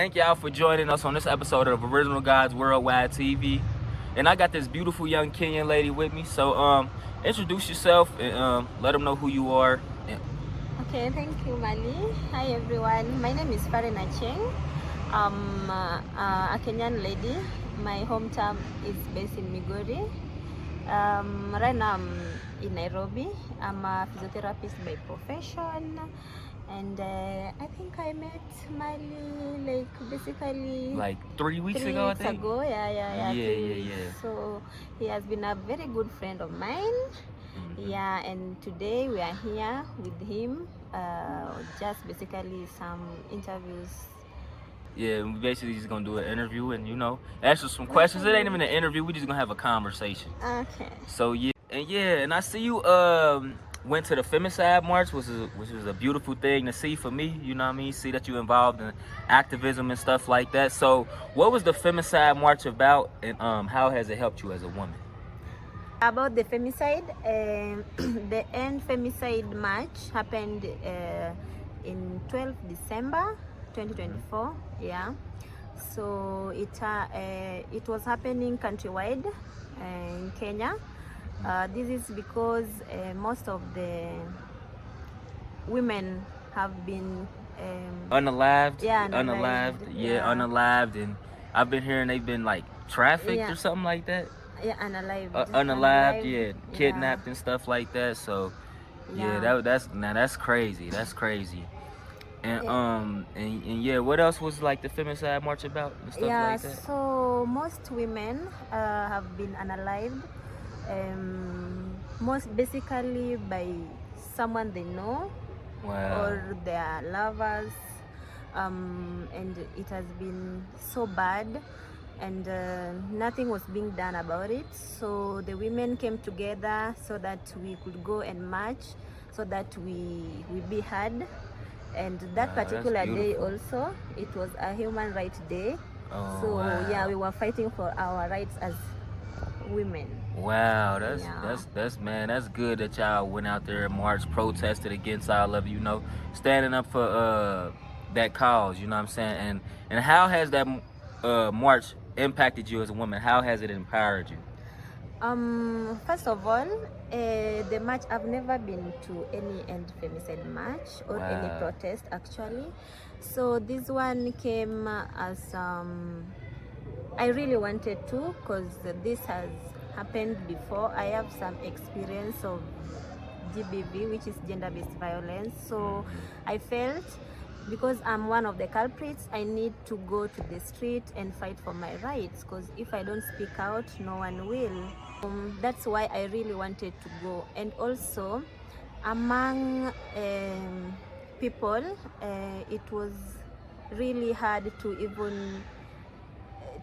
thank y'all for joining us on this episode of Original Gods Worldwide TV. And I got this beautiful young Kenyan lady with me. So introduce yourself and let them know who you are. Yeah. Okay, thank you, Mali. Hi everyone. My name is Farina Cheng. I'm a Kenyan lady. My hometown is based in Migori. Right now I'm in Nairobi. I'm a physiotherapist by profession. And I think I met Mali basically like 3 weeks ago, I think. Yeah. So he has been a very good friend of mine. Yeah, and today we are here with him, just basically some interviews. Yeah, we basically just gonna do an interview and answer some questions. It ain't even an interview, we just gonna have a conversation. Okay. So and I see you went to the Femicide March, which was a beautiful thing to see for me, you know what I mean? See that you involved in activism and stuff like that. So what was the Femicide March about, and how has it helped you as a woman? About the femicide, the end femicide march happened in 12 December 2024. Yeah, so it was happening countrywide in Kenya. This is because most of the women have been unalived. Yeah, Unalived, and I've been hearing they've been like trafficked or something like that. Yeah, unalived. Unalived, kidnapped and stuff like that. So that's crazy. That's crazy. And and what else was like the Femicide March about and stuff like that? So most women have been unalived, most basically by someone they know. Wow. Or their lovers, and it has been so bad, and nothing was being done about it. So the women came together so that we could go and march, so that we be heard. And that particular day also, it was a human rights day. Oh, so wow. Yeah, we were fighting for our rights as women. Wow, that's good that y'all went out there and marched, protested against all of standing up for that cause, you know what I'm saying? And how has that march impacted you as a woman? How has it empowered you? First of all, the march, I've never been to any end femicide march or any protest actually. So this one came as I really wanted to, because this has happened before. I have some experience of GBV, which is gender-based violence. So I felt, because I'm one of the culprits, I need to go to the street and fight for my rights, because if I don't speak out, no one will. That's why I really wanted to go. And also among people, it was really hard to even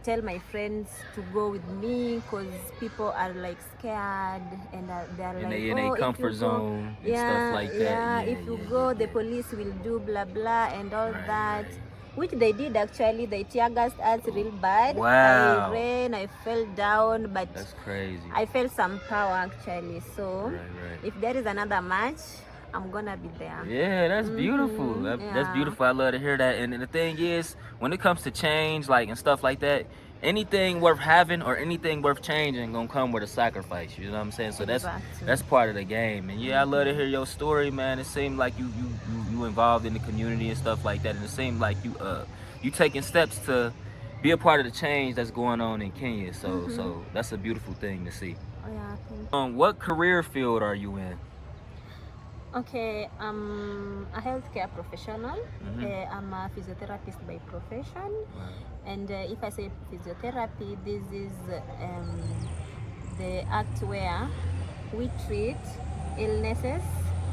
tell my friends to go with me, because people are like scared, and they're like, in a comfort zone and stuff like that. If you go, the police will do blah blah and all that. Which they did actually. They tear gassed us real bad. Wow. I ran, I fell down, but that's crazy. I felt some power actually. So if there is another match, I'm gonna be there. Yeah, that's beautiful. That's beautiful. I love to hear that. And the thing is, when it comes to change, and stuff like that, anything worth having or anything worth changing gonna come with a sacrifice. You know what I'm saying? So that's part of the game. And I love to hear your story, man. It seemed like you involved in the community and stuff like that, and it seemed like you taking steps to be a part of the change that's going on in Kenya. So that's a beautiful thing to see. Oh, yeah, thank you. What career field are you in? Okay, I'm a healthcare professional. I'm a physiotherapist by profession. And if I say physiotherapy, this is the act where we treat illnesses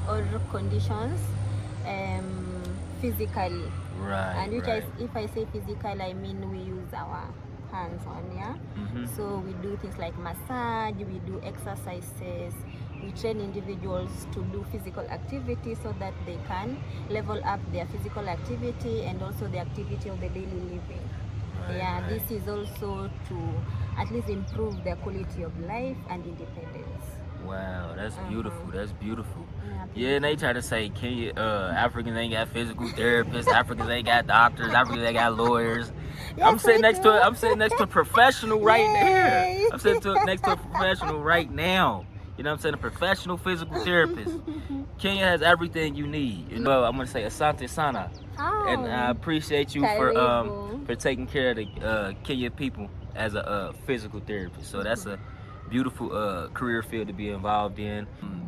or conditions physically. And if I say physical, I mean we use our hands on, So we do things like massage, we do exercises, we train individuals to do physical activity so that they can level up their physical activity and also the activity of the daily living. This is also to at least improve their quality of life and independence. Wow, that's beautiful. That's beautiful. Yeah, Yeah, and they try to say Kenya, Africans ain't got physical therapists, Africans ain't got doctors, Africans ain't got lawyers. Yes, I'm sitting we next do. I'm sitting next to a professional right there. Yay. I'm sitting next to a professional right now. You know what I'm saying? A professional physical therapist. Kenya has everything you need. You know, I'm gonna say Asante Sana. Oh, And I appreciate you for taking care of the Kenyan people as a physical therapist. So that's a beautiful career field to be involved in.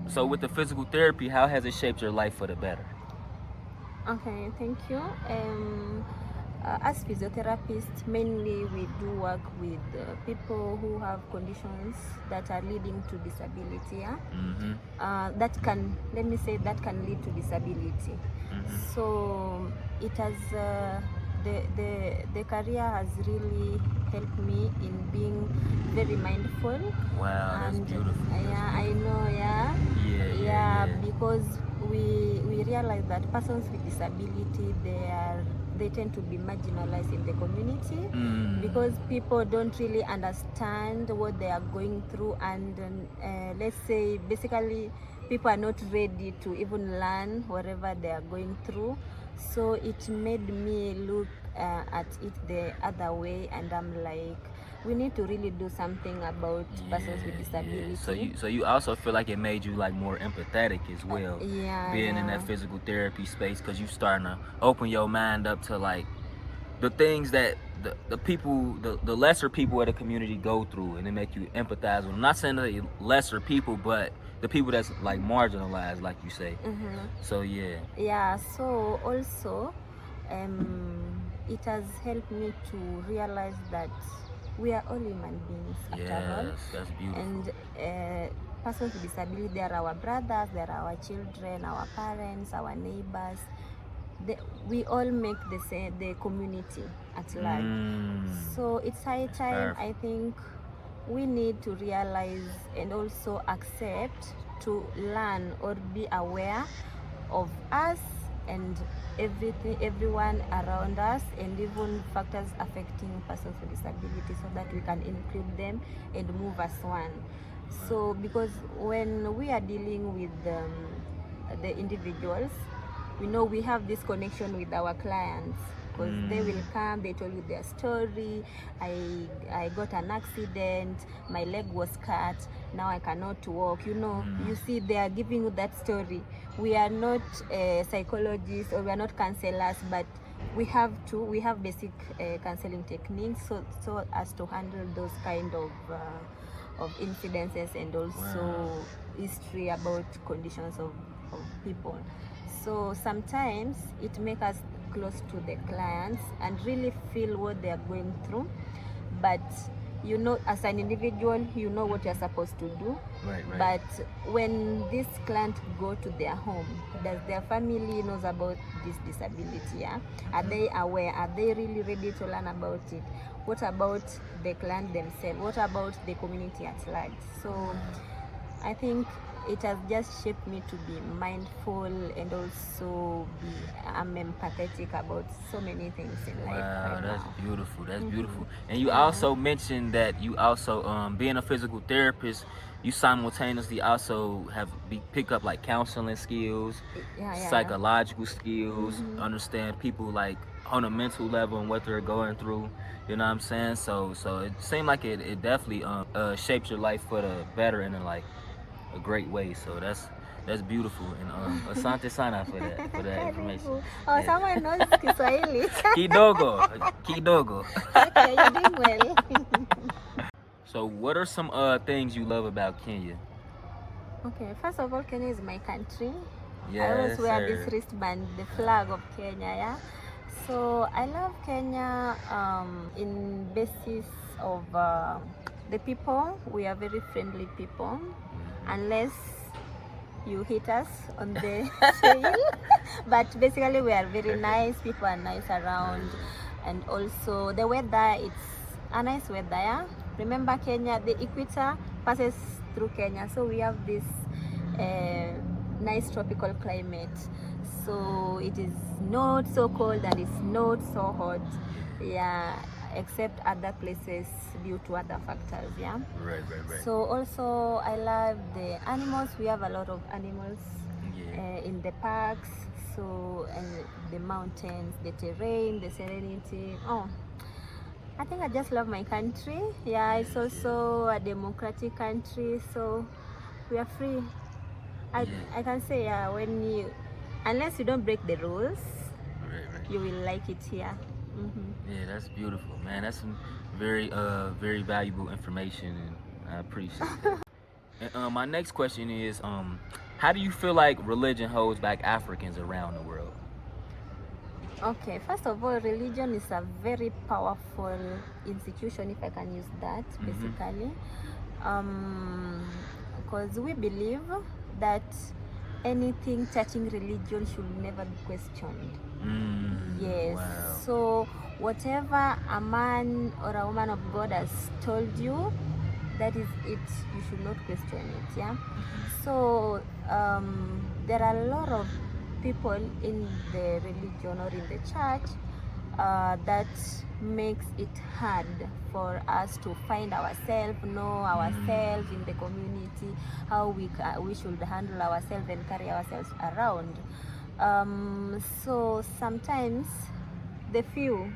So with the physical therapy, how has it shaped your life for the better? Okay, thank you. As physiotherapists, mainly we do work with people who have conditions that are leading to disability. Yeah? That can, let me say, that can lead to disability. So it has the career has really helped me in being very mindful. Wow, that's beautiful. Yeah, I know. Yeah, because we realize that persons with disability, they tend to be marginalized in the community because people don't really understand what they are going through, and let's say basically people are not ready to even learn whatever they are going through. So it made me look at it the other way, and I'm like, we need to really do something about persons with disability. So you also feel like it made you like more empathetic as well, being in that physical therapy space, because you starting to open your mind up to like the things that the people, the lesser people of the community go through, and it make you empathize with them. I'm not saying the lesser people, but the people that's like marginalized, like you say. So yeah. So also it has helped me to realize that we are all human beings after all. That's beautiful. And persons with disability, they are our brothers, they are our children, our parents, our neighbors. We all make the community at large. So it's high time, I think, we need to realize and also accept to learn or be aware of us and everyone around us, and even factors affecting persons with disability, so that we can include them and move as one. So because when we are dealing with the individuals, we know we have this connection with our clients, because they will come, they tell you their story. I got an accident, my leg was cut, now I cannot walk. You know, you see, they are giving you that story. We are not psychologists, or we are not counselors, but we have basic counseling techniques so as to handle those kind of incidences, and also history about conditions of people. So sometimes it makes us close to the clients and really feel what they are going through. But you know, as an individual, you know what you're supposed to do. Right. But when this client go to their home, does their family knows about this disability? Yeah? Are they aware? Are they really ready to learn about it? What about the client themselves? What about the community at large? So I think it has just shaped me to be mindful, and also I'm empathetic about so many things in life. Wow, that's beautiful. That's beautiful. And you also mentioned that you also, being a physical therapist, you simultaneously also pick up like counseling skills, psychological skills, understand people like on a mental level and what they're going through. You know what I'm saying? So it seemed like it definitely shaped your life for the better and in like a great way. So that's beautiful, and asante sana for that information. Oh, someone knows Kiswahili. Kidogo. Okay, you're doing well. So what are some things you love about Kenya? Okay, first of all, Kenya is my country. Yes, I always wear this wristband, the flag of Kenya. Yeah. So I love Kenya in basis of the people. We are very friendly people, unless you hit us on the trail. But basically we are very nice, people are nice around. And also the weather, it's a nice weather. Yeah? Remember, Kenya, the equator passes through Kenya, so we have this nice tropical climate, so it is not so cold and it's not so hot. Yeah, except other places due to other factors. Yeah. Right. So also I love the animals. We have a lot of animals Yeah. in the parks. So and the mountains, the terrain, the serenity. Oh, I think I just love my country. Yeah, it's also a democratic country, so we are free. I can say when you, unless you don't break the rules, you will like it here. Yeah, that's beautiful, man. That's some very valuable information, and I appreciate that. And my next question is, how do you feel like religion holds back Africans around the world? Okay, first of all, religion is a very powerful institution, if I can use that, basically. Because we believe that anything touching religion should never be questioned. Yes. Wow. So whatever a man or a woman of God has told you, that is it. You should not question it. Yeah. So there are a lot of people in the religion or in the church that makes it hard for us to find ourselves, know ourselves in the community, how we should handle ourselves and carry ourselves around. So sometimes the few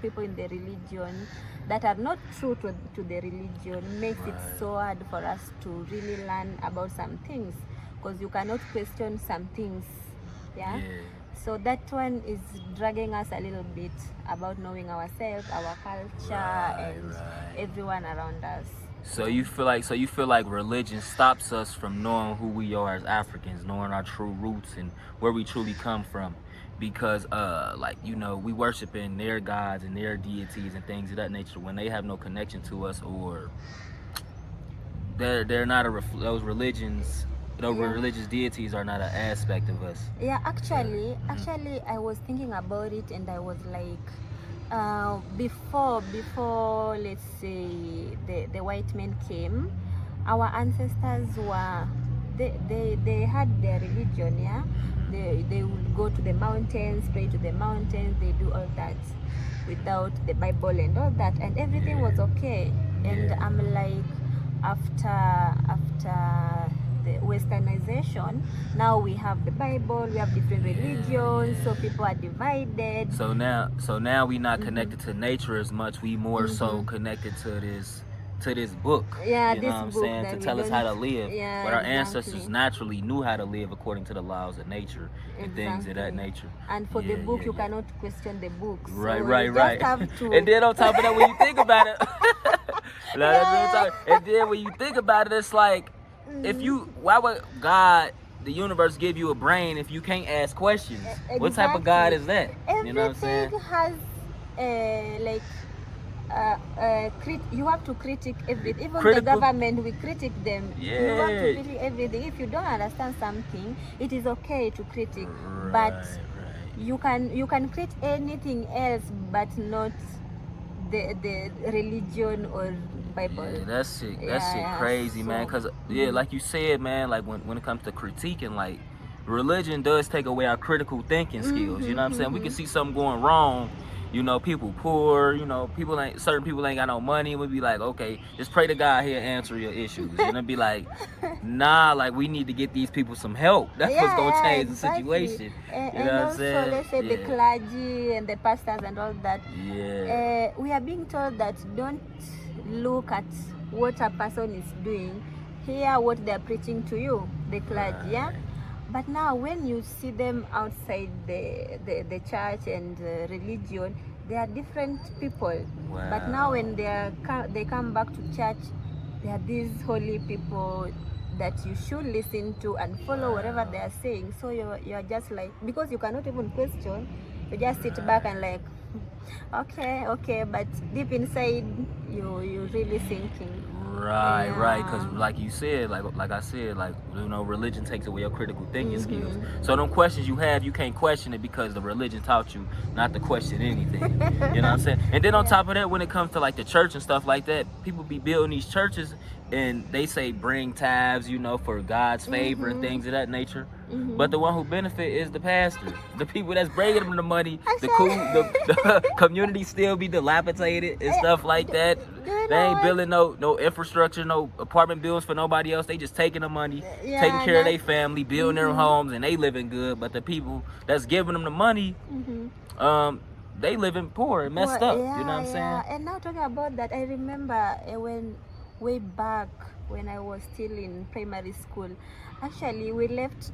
people in the religion that are not true to the religion makes it so hard for us to really learn about some things, because you cannot question some things. Yeah. So that one is dragging us a little bit about knowing ourselves, our culture, and everyone around us. So you feel like religion stops us from knowing who we are as Africans, knowing our true roots and where we truly come from, because we worshiping their gods and their deities and things of that nature when they have no connection to us, or they're not those religions. Religious deities are not an aspect of us. Yeah, actually, I was thinking about it, and I was like, before let's say the white men came, our ancestors were they had their religion. Yeah, they would go to the mountains, pray to the mountains. They do all that without the Bible and all that, and everything was okay. And I'm like, after the westernization, now we have the Bible, we have different religions, so people are divided. So now we not connected to nature as much. We more so connected to this book. Yeah, you this know what I'm book saying, to tell us how to live. Yeah, but our exactly. ancestors naturally knew how to live according to the laws of nature and things of that nature. And for the book, you cannot question the book. So Right. you just have to... And then on top of that, when you think about it, and then when you think about it, it's like, why would God, the universe, give you a brain if you can't ask questions? Exactly. What type of God is that? Everything You know what I'm saying? has you have to critique everything. Even Critical. the government, we critique them. Yeah. You have to critique everything. If you don't understand something, it is okay to critique, but you can critique anything else, but not the religion or Bible. Yeah, that's it. That's shit crazy, man. Because like you said, man, like when it comes to critiquing, like, religion does take away our critical thinking skills. You know what I'm saying? We can see something going wrong. People poor. Certain people ain't got no money. We'd be like, okay, just pray to God here, answer your issues. And it'd be like, nah, like, we need to get these people some help. That's what's gonna change the situation. And you know what I'm also, saying? let's say the clergy and the pastors and all that. Yeah. We are being told that don't look at what a person is doing, hear what they're preaching to you, the clergy. Yeah. But now when you see them outside the church and religion, they are different people. Wow. But now when they come back to church, they are these holy people that you should listen to and follow whatever they are saying. So you're just like, because you cannot even question, you just sit back and like, okay, but deep inside you really thinking. Right, because like you said, like I said, religion takes away your critical thinking skills. So them questions you have, you can't question it because the religion taught you not to question anything. You know what I'm saying? And then on top of that, when it comes to like the church and stuff like that, people be building these churches and they say bring tithes, for God's favor and things of that nature. but the one who benefit is the pastor. The people that's bringing them the money, the community still be dilapidated and stuff like that. They ain't building no infrastructure, no apartment buildings for nobody else. They just taking the money, taking care of their family, building their homes, and they living good. But the people that's giving them the money, they living poor and messed up. You know what I'm saying? And now talking about that, I remember when way back when I was still in primary school, actually we left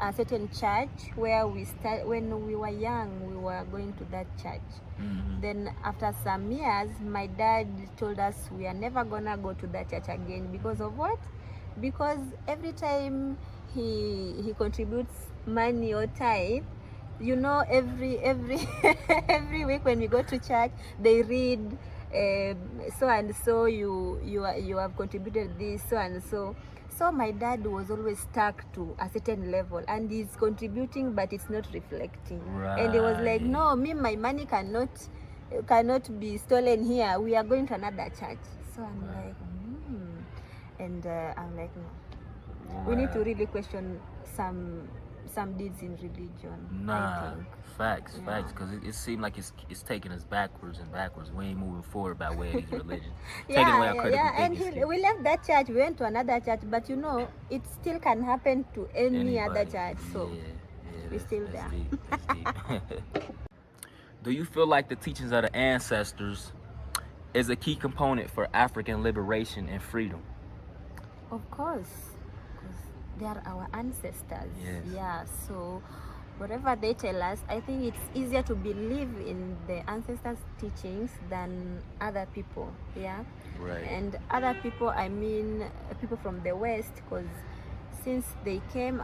a certain church where when we were young. We were going to that church. Then after some years, my dad told us we are never gonna go to that church again. Because of what? Because every time he contributes money or tithe, you know, every every week when we go to church, they read so and so you have contributed this, so and so. So my dad was always stuck to a certain level, and he's contributing, but it's not reflecting. And he was like, no, my money cannot be stolen here. We are going to another church. So I'm like, and I'm like, no. We need to really question some deeds in religion. I think. Facts, because it seemed like it's taking us backwards and backwards. We ain't moving forward by way of these religions. Taking away our critical thinking. And we left that church, we went to another church, but you know, it still can happen to any other church. So we're still there. Deep. Do you feel like the teachings of the ancestors is a key component for African liberation and freedom? Of course, because they are our ancestors. Yeah, so whatever they tell us, I think it's easier to believe in the ancestors' teachings than other people. And other people, I mean people from the West, because since they came,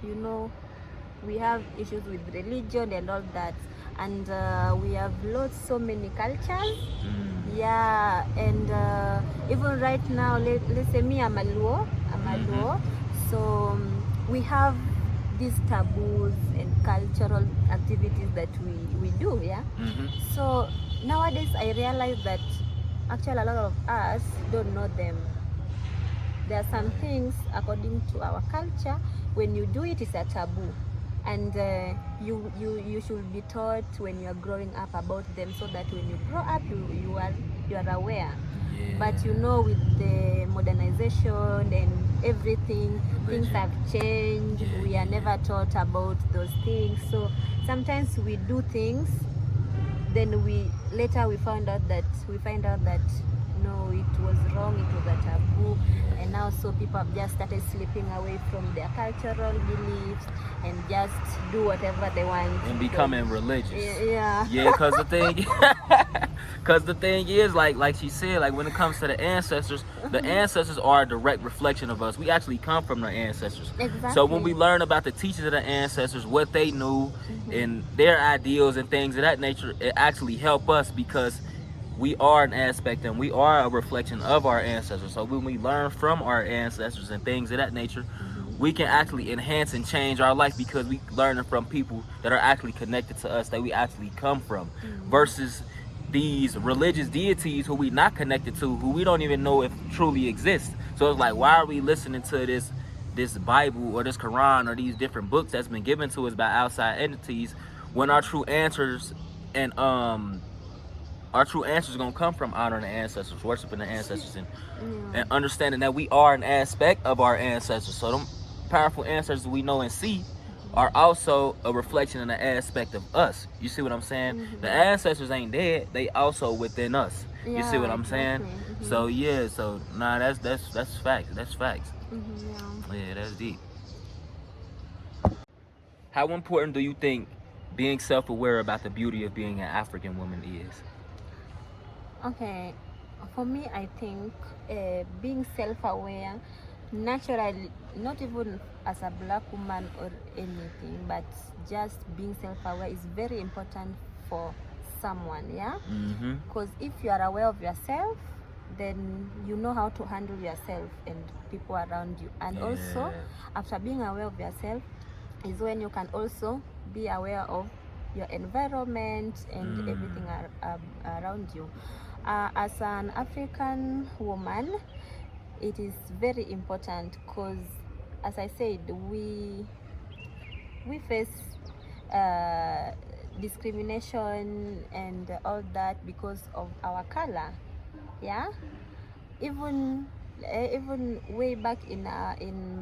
you know, we have issues with religion and all that, and we have lost so many cultures. And even right now, let's say me, I'm a Luo, so we have these taboos and cultural activities that we do. So nowadays I realize that actually a lot of us don't know them. There are some things according to our culture, when you do it, it's a taboo, and you should be taught when you are growing up about them, so that when you grow up you are aware. But you know, with the modernization and everything, things have changed. We are never taught about those things. So sometimes we do things, then we find out that no, it was wrong, it was a taboo, and now so people have just started slipping away from their cultural beliefs and just do whatever they want and becoming religious. Because the thing is, like she said, like when it comes to the ancestors are a direct reflection of us. We actually come from their ancestors. So when we learn about the teachings of the ancestors, what they knew and their ideals and things of that nature, it actually help us, because we are an aspect and we are a reflection of our ancestors. So when we learn from our ancestors and things of that nature, we can actually enhance and change our life, because we learning from people that are actually connected to us, that we actually come from, versus these religious deities who we not connected to, who we don't even know if truly exist. So it's like, why are we listening to this Bible or this Quran or these different books that's been given to us by outside entities, when our true answers and our true answers are gonna come from honoring the ancestors, worshiping the ancestors, and understanding that we are an aspect of our ancestors. So them powerful ancestors we know and see are also a reflection and an aspect of us. You see what I'm saying? The ancestors ain't dead; they also within us. You see what I'm saying? So that's facts. That's facts. Yeah, that's deep. How important do you think being self-aware about the beauty of being an African woman is? Okay, for me, I think being self-aware, naturally, not even as a black woman or anything, but just being self-aware is very important for someone, because if you are aware of yourself, then you know how to handle yourself and people around you. And also, after being aware of yourself is when you can also be aware of your environment and everything around you. As an African woman, it is very important, because as I said, we face uh, discrimination and all that because of our color. Yeah, even even way back in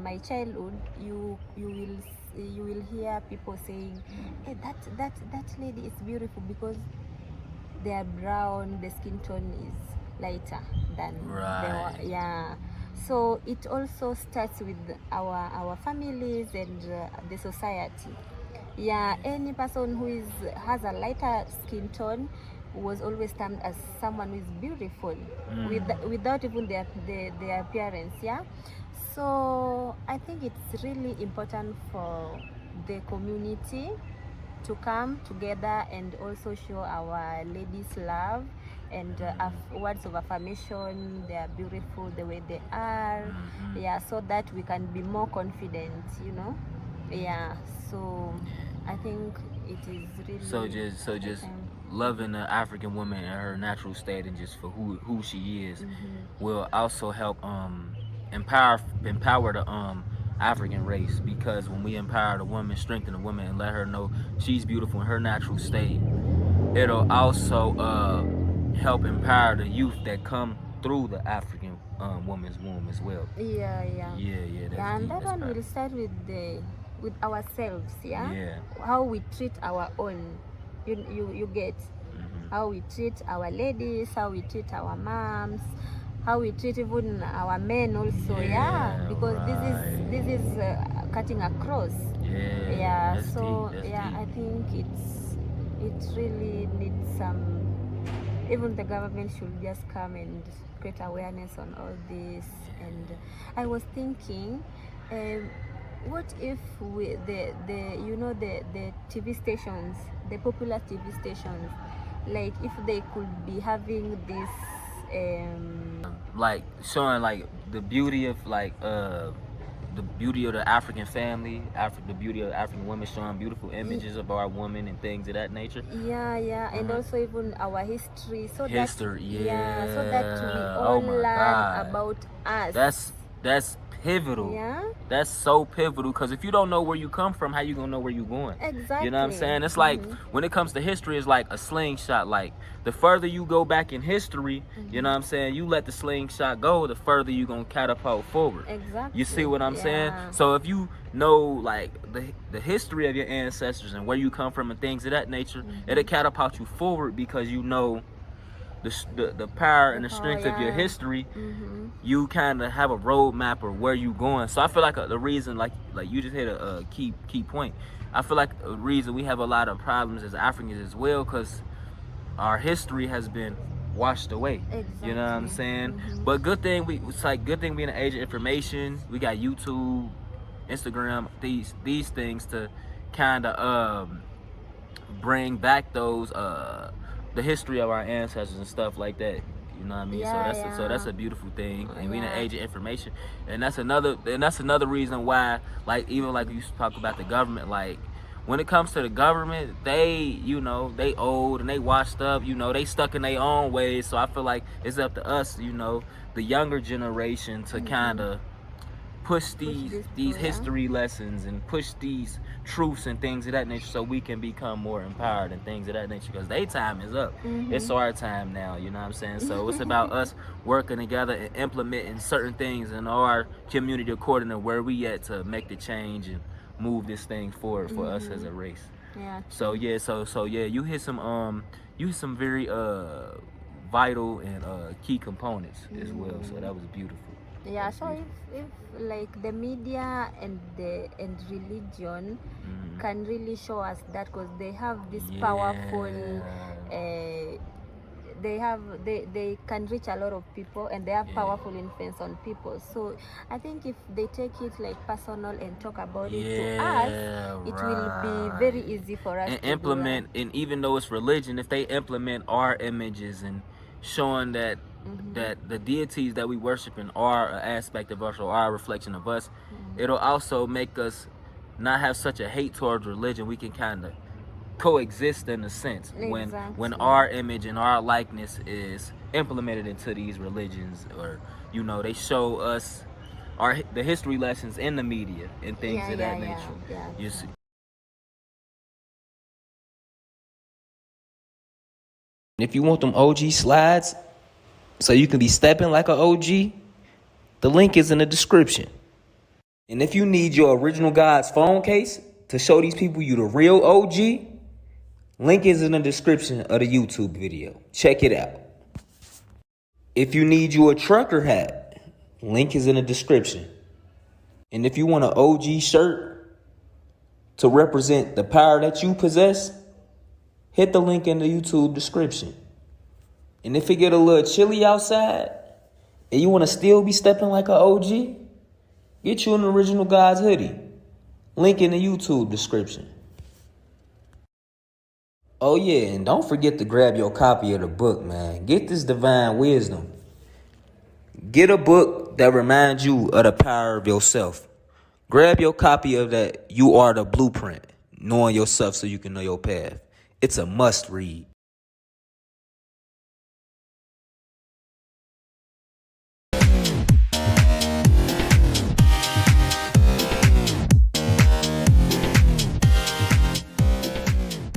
my childhood, you will hear people saying, hey, that lady is beautiful because they are brown, the skin tone is lighter than Right. yeah. So it also starts with our families and the society. Yeah, any person who has a lighter skin tone was always termed as someone who is beautiful, without even their appearance. Yeah, so I think it's really important for the community to come together and also show our ladies love and words of affirmation. They are beautiful the way they are. Yeah, so that we can be more confident, you know. Yeah, so I think it is really So just loving the African woman in her natural state and just for who she is will also help empower the African race, because when we empower the woman, strengthen the woman, and let her know she's beautiful in her natural state, it'll also help empower the youth that come through the African woman's womb as well. Yeah, Yeah, that's yeah, and deep. that That's one powerful. will start with ourselves. Yeah, Yeah. how we treat our own. You get how we treat our ladies, how we treat our moms, how we treat even our men also. Yeah, because right. this is cutting across. Yeah, That's so deep. That's yeah, I deep. think it really needs some. Even the government should just come and create awareness on all this. And I was thinking, what if the you know the TV stations, the popular TV stations, like if they could be having this Like showing like the beauty of the beauty of the African family, the beauty of African women, showing beautiful images of our women and things of that nature. yeah, and also even our history, so History, that so that we all Oh my learn God. about us. That's pivotal. Yeah, That's so pivotal, because if you don't know where you come from, how you gonna know where you going? exactly. You know what I'm saying? It's like when it comes to history, it's like a slingshot. Like the further you go back in history, you know what I'm saying, you let the slingshot go, the further you gonna catapult forward. Exactly. You see what I'm saying? So if you know like the history of your ancestors and where you come from and things of that nature, it'll catapult you forward, because you know the power and the strength of your history. You kind of have a roadmap or where you going. So I feel like the reason, like you just hit a key point. I feel like the reason we have a lot of problems as Africans as well, because our history has been washed away. Exactly. You know what I'm saying? But good thing we in the age of information. We got YouTube, Instagram, these things to kind of bring back those the history of our ancestors and stuff like that. You know what I mean? So that's a beautiful thing. And we in the age of information, and that's another reason why, like even like you talk about the government, like when it comes to the government, they they old and they washed up, they stuck in their own ways. So I feel like it's up to us, the younger generation, to kind of push these history lessons and push these truths and things of that nature, so we can become more empowered and things of that nature, because their time is up. It's our time now, you know what I'm saying? So it's about us working together and implementing certain things in our community according to where we at, to make the change and move this thing forward for us as a race. Yeah. So yeah, you hit some very vital and key components as well. So that was beautiful. Yeah, so if like the media and religion can really show us that, because they have this powerful they can reach a lot of people, and they have powerful influence on people. So I think if they take it like personal and talk about it to us, it will be very easy for us and to implement. And even though it's religion, if they implement our images and showing that the deities that we worship in are an aspect of us or are a reflection of us, it'll also make us not have such a hate towards religion. We can kind of coexist in a sense when our image and our likeness is implemented into these religions, or they show us are the history lessons in the media and things of that nature. Yeah. You see. If you want them OG slides so you can be stepping like an OG, the link is in the description. And if you need your original God's phone case to show these people you the real OG, link is in the description of the YouTube video. Check it out. If you need you a trucker hat, link is in the description. And if you want an OG shirt to represent the power that you possess, hit the link in the YouTube description. And if it get a little chilly outside and you want to still be stepping like an OG, get you an original God's hoodie. Link in the YouTube description. Oh yeah, and don't forget to grab your copy of the book, man. Get this divine wisdom. Get a book that reminds you of the power of yourself. Grab your copy of that You Are the Blueprint, knowing yourself so you can know your path. It's a must read.